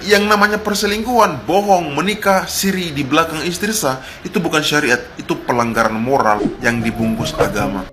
yang namanya perselingkuhan, bohong, menikah, siri di belakang istri sah, itu bukan syariat, itu pelanggaran moral yang dibungkus agama.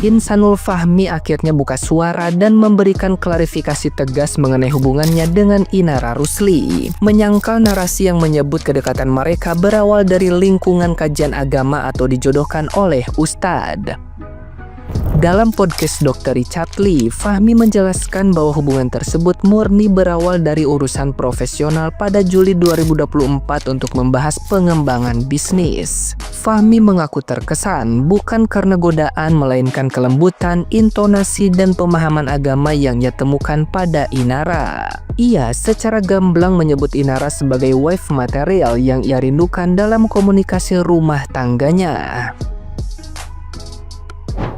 Insanul Fahmi akhirnya buka suara dan memberikan klarifikasi tegas mengenai hubungannya dengan Inara Rusli. Menyangkal narasi yang menyebut kedekatan mereka berawal dari lingkungan kajian agama atau dijodohkan oleh Ustadz. Dalam podcast Dr. Richard Lee, Fahmi menjelaskan bahwa hubungan tersebut murni berawal dari urusan profesional pada Juli 2024 untuk membahas pengembangan bisnis. Fahmi mengaku terkesan bukan karena godaan melainkan kelembutan, intonasi, dan pemahaman agama yang ia temukan pada Inara. Ia secara gamblang menyebut Inara sebagai wife material yang ia rindukan dalam komunikasi rumah tangganya.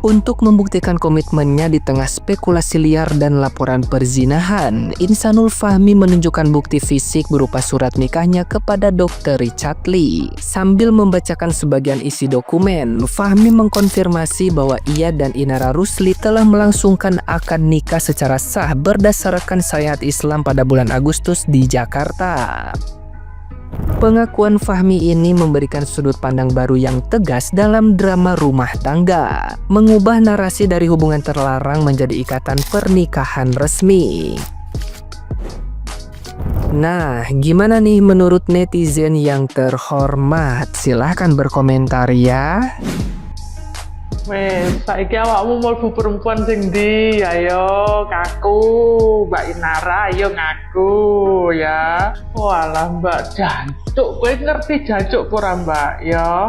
Untuk membuktikan komitmennya di tengah spekulasi liar dan laporan perzinahan, Insanul Fahmi menunjukkan bukti fisik berupa surat nikahnya kepada Dr. Richard Lee. Sambil membacakan sebagian isi dokumen, Fahmi mengkonfirmasi bahwa ia dan Inara Rusli telah melangsungkan akad nikah secara sah berdasarkan syariat Islam pada bulan Agustus di Jakarta. Pengakuan Fahmi ini memberikan sudut pandang baru yang tegas dalam drama rumah tangga, mengubah narasi dari hubungan terlarang menjadi ikatan pernikahan resmi. Nah, gimana nih menurut netizen yang terhormat? Silahkan berkomentar ya. Wes, saiki awakmu mlebu perempuan sing ndi? Ayo ngaku, Mbak Inara, ayo ngaku ya. Walah Mbak Jancuk, kowe ngerti Jancuk ora Mbak? Ya,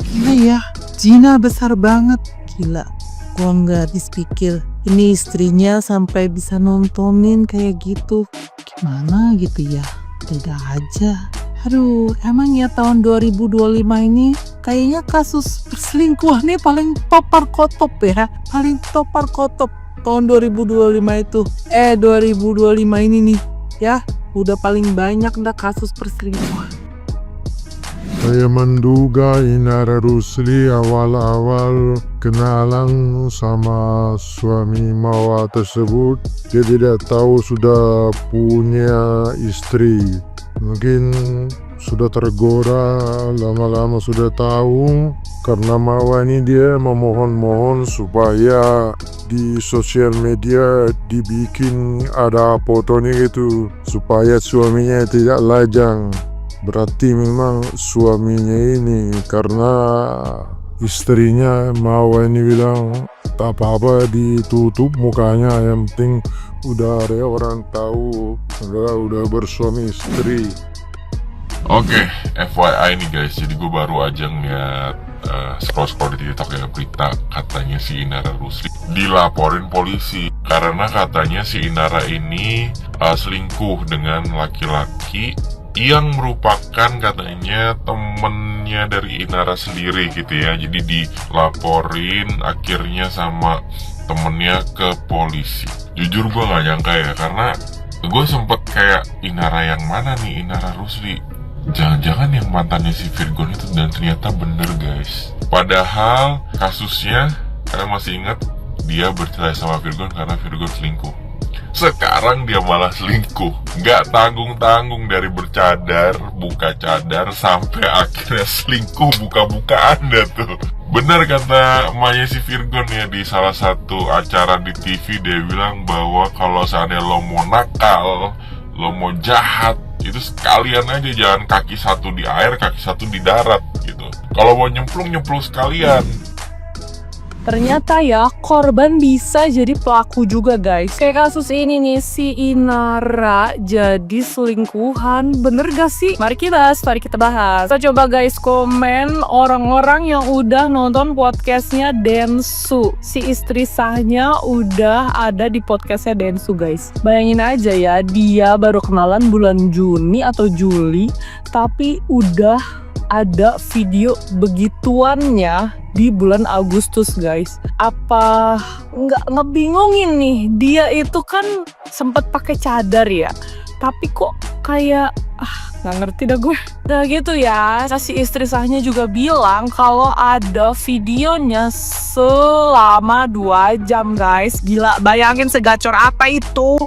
Gila ya, Gina besar banget. Gila, gua nggak habis pikir ini istrinya sampai bisa nontonin kayak gitu. Gimana gitu ya, beda aja. Aduh, emang ya tahun 2025 ini kayaknya kasus perselingkuhannya paling topar kotop ya. Paling topar kotop tahun 2025 itu. 2025 ini nih ya, udah paling banyak dah kasus perselingkuhan. Saya menduga Inara Rusli awal-awal kenalan sama suami Mawar tersebut, dia tidak tahu sudah punya istri. Mungkin sudah tergoda, lama-lama sudah tahu. Karena Mawar ini dia memohon-mohon supaya di sosial media dibikin ada fotonya gitu, supaya suaminya tidak lajang. Berarti memang suaminya ini, karena istrinya Mawar ini bilang tak apa-apa ditutup mukanya, yang penting udah ada orang tahu udah bersuami istri. Oke, FYI nih guys, jadi gue baru aja ngeliat scroll-scroll di TikTok ya, berita katanya si Inara Rusli dilaporin polisi karena katanya si Inara ini selingkuh dengan laki-laki yang merupakan katanya temennya dari Inara sendiri gitu ya. Jadi dilaporin akhirnya sama temennya ke polisi. Jujur gue gak nyangka ya, karena gue sempet kayak Inara yang mana nih, Inara Rusli? Jangan-jangan yang mantannya si Virgon itu, dan ternyata bener guys. Padahal kasusnya, kalian masih ingat, dia bercerai sama Virgon karena Virgon selingkuh. Sekarang dia malah selingkuh, gak tanggung-tanggung, dari bercadar, buka cadar, sampai akhirnya selingkuh buka-bukaan dah tuh. Benar kata emaknya si Virgon ya, di salah satu acara di TV, dia bilang bahwa kalau seandainya lo mau nakal, lo mau jahat, itu sekalian aja, jangan kaki satu di air, kaki satu di darat gitu. Kalau mau nyemplung sekalian. Ternyata ya, korban bisa jadi pelaku juga guys. Kayak kasus ini nih, si Inara jadi selingkuhan. Bener gak sih? Mari kita bahas. Kita coba guys komen orang-orang yang udah nonton podcastnya Densu. Si istri sahnya udah ada di podcastnya Densu guys. Bayangin aja ya, dia baru kenalan bulan Juni atau Juli, tapi udah ada video begituannya di bulan Agustus guys. Apa nggak ngebingungin nih, dia itu kan sempet pakai cadar ya, Tapi kok kayak nggak ngerti dah gue. Nah gitu ya, si istri sahnya juga bilang kalau ada videonya selama 2 jam guys. Gila, bayangin segacor apa itu.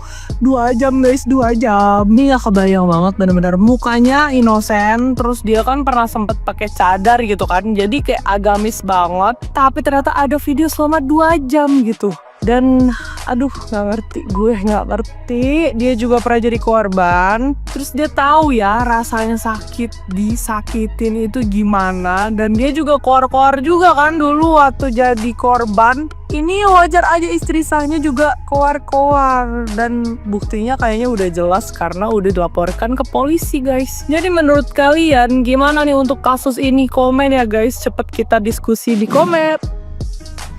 2 jam guys, 2 jam. Ini gak kebayang banget, bener-bener mukanya inosen. Terus dia kan pernah sempet pakai cadar gitu kan, jadi kayak agamis banget. Tapi ternyata ada video selama 2 jam gitu. Dan aduh gak ngerti, gue gak ngerti. Dia juga pernah jadi korban. Terus dia tahu ya rasanya sakit, disakitin itu gimana. Dan dia juga koar-koar juga kan dulu waktu jadi korban. Ini wajar aja istri sahnya juga koar-koar. Dan buktinya kayaknya udah jelas karena udah dilaporkan ke polisi guys. Jadi menurut kalian gimana nih untuk kasus ini? Komen ya guys, cepet kita diskusi di komen.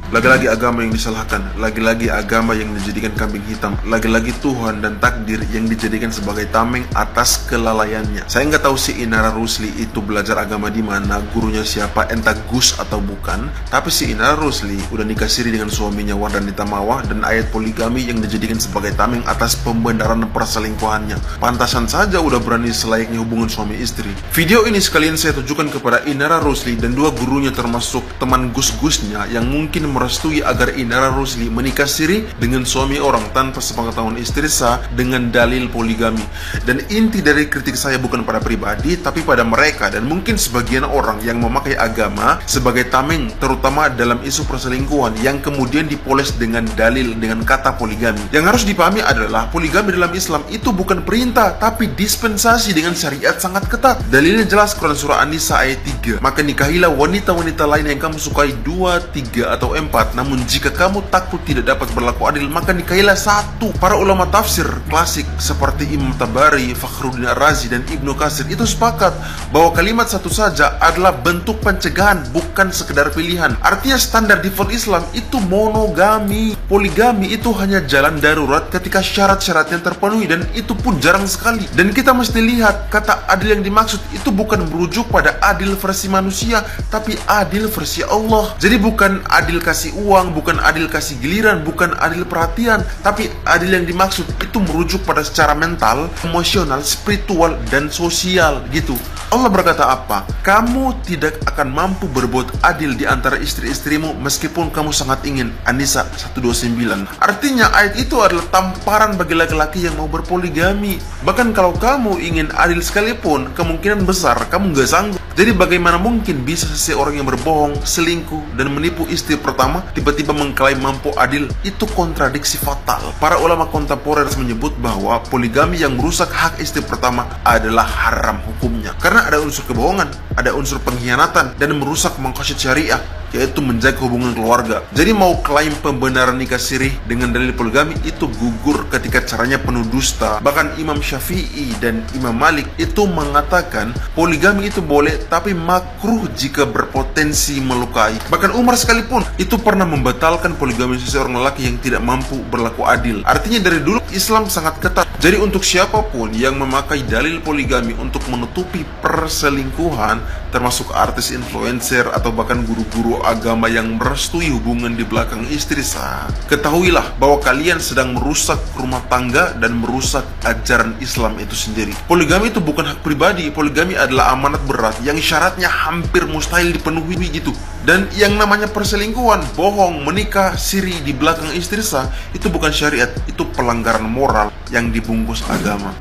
Lagi-lagi agama yang disalahkan, lagi-lagi agama yang dijadikan kambing hitam, lagi-lagi Tuhan dan takdir yang dijadikan sebagai tameng atas kelalaiannya. Saya nggak tahu si Inara Rusli itu belajar agama di mana, gurunya siapa, entah Gus atau bukan. Tapi si Inara Rusli udah nikah siri dengan suaminya Wardhanita Mawar dan ayat poligami yang dijadikan sebagai tameng atas pembenaran perselingkuhannya. Pantasan saja udah berani selayaknya hubungan suami istri. Video ini sekalian saya tujukan kepada Inara Rusli dan 2 gurunya termasuk teman Gus-Gusnya yang mungkin merestui agar Inara Rusli menikah siri dengan suami orang tanpa sepengetahuan istri sah dengan dalil poligami. Dan inti dari kritik saya bukan pada pribadi, tapi pada mereka dan mungkin sebagian orang yang memakai agama sebagai tameng, terutama dalam isu perselingkuhan yang kemudian dipoles dengan dalil dengan kata poligami. Yang harus dipahami adalah poligami dalam Islam itu bukan perintah, tapi dispensasi dengan syariat sangat ketat. Dalilnya jelas Quran surah An-Nisa ayat 3. Maka nikahilah wanita-wanita lain yang kamu sukai 2, 3 atau 4. Namun jika kamu takut tidak dapat berlaku adil, maka nikahilah 1. Para ulama tafsir klasik seperti Imam Tabari, Fakhruddin Ar-Razi dan Ibnu Katsir itu sepakat bahwa kalimat satu saja adalah bentuk pencegahan, bukan sekedar pilihan. Artinya standar default Islam itu monogami. Poligami itu hanya jalan darurat ketika syarat-syaratnya terpenuhi, dan itu pun jarang sekali. Dan kita mesti lihat kata adil yang dimaksud itu bukan merujuk pada adil versi manusia, tapi adil versi Allah. Jadi bukan adil kasih uang, bukan adil kasih giliran, bukan adil perhatian, tapi adil yang dimaksud itu merujuk pada secara mental, emosional, spiritual, dan sosial gitu. Allah berkata apa? Kamu tidak akan mampu berbuat adil di antara istri-istrimu meskipun kamu sangat ingin. An-Nisa 129. Artinya ayat itu adalah tamparan bagi laki-laki yang mau berpoligami. Bahkan kalau kamu ingin adil sekalipun, kemungkinan besar kamu nggak sanggup. Jadi bagaimana mungkin bisa seseorang yang berbohong, selingkuh, dan menipu istri pertama tiba-tiba mengklaim mampu adil? Itu kontradiksi fatal. Para ulama kontemporer menyebut bahwa poligami yang merusak hak istri pertama adalah haram hukumnya. Karena ada unsur kebohongan, ada unsur pengkhianatan, dan merusak maqasid syariah, yaitu menjaga hubungan keluarga. Jadi mau klaim pembenaran nikah sirih dengan dalil poligami itu gugur ketika caranya penuh dusta. Bahkan Imam Syafi'i dan Imam Malik itu mengatakan poligami itu boleh tapi makruh jika berpotensi melukai. Bahkan Umar sekalipun itu pernah membatalkan poligami seseorang lelaki yang tidak mampu berlaku adil. Artinya dari dulu Islam sangat ketat. Jadi untuk siapapun yang memakai dalil poligami untuk menutupi perselingkuhan, termasuk artis, influencer, atau bahkan guru-guru agama yang merestui hubungan di belakang istri sah, ketahuilah bahwa kalian sedang merusak rumah tangga dan merusak ajaran Islam itu sendiri. Poligami itu bukan hak pribadi. Poligami adalah amanat berat yang syaratnya hampir mustahil dipenuhi gitu. Dan yang namanya perselingkuhan, bohong, menikah siri di belakang istri sah, itu bukan syariat, itu pelanggaran moral yang dibungkus agama.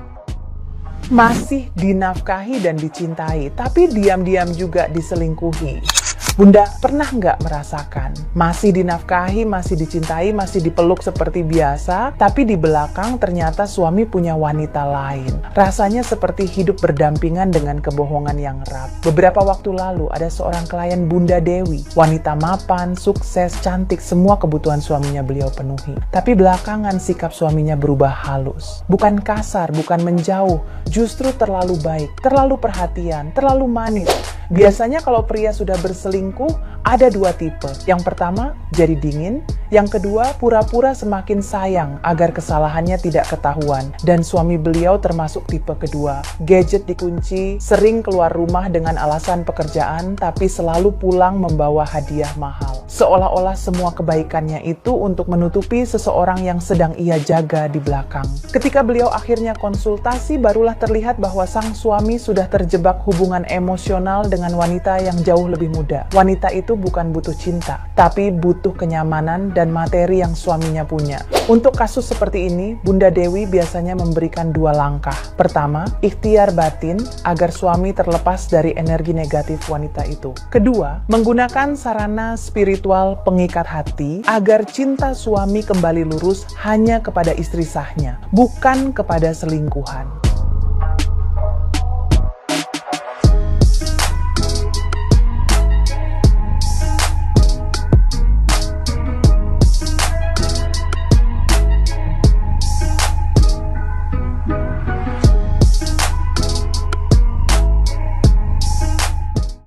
Masih dinafkahi dan dicintai, tapi diam-diam juga diselingkuhi. Bunda pernah nggak merasakan masih dinafkahi, masih dicintai, masih dipeluk seperti biasa, tapi di belakang ternyata suami punya wanita lain. Rasanya seperti hidup berdampingan dengan kebohongan yang erat. Beberapa waktu lalu ada seorang klien Bunda Dewi, wanita mapan, sukses, cantik, semua kebutuhan suaminya beliau penuhi. Tapi belakangan sikap suaminya berubah halus. Bukan kasar, bukan menjauh, justru terlalu baik, terlalu perhatian, terlalu manis. Biasanya kalau pria sudah berselingkuh, Ada dua tipe. Yang pertama, jadi dingin. Yang kedua, pura-pura semakin sayang agar kesalahannya tidak ketahuan. Dan suami beliau termasuk tipe kedua. Gadget dikunci, sering keluar rumah dengan alasan pekerjaan, tapi selalu pulang membawa hadiah mahal. Seolah-olah semua kebaikannya itu untuk menutupi seseorang yang sedang ia jaga di belakang. Ketika beliau akhirnya konsultasi, barulah terlihat bahwa sang suami sudah terjebak hubungan emosional dengan wanita yang jauh lebih muda. Wanita itu bukan butuh cinta, tapi butuh kenyamanan dan materi yang suaminya punya. Untuk kasus seperti ini, Bunda Dewi biasanya memberikan dua langkah. Pertama, ikhtiar batin agar suami terlepas dari energi negatif wanita itu. Kedua, menggunakan sarana spiritual pengikat hati agar cinta suami kembali lurus hanya kepada istri sahnya, bukan kepada selingkuhan.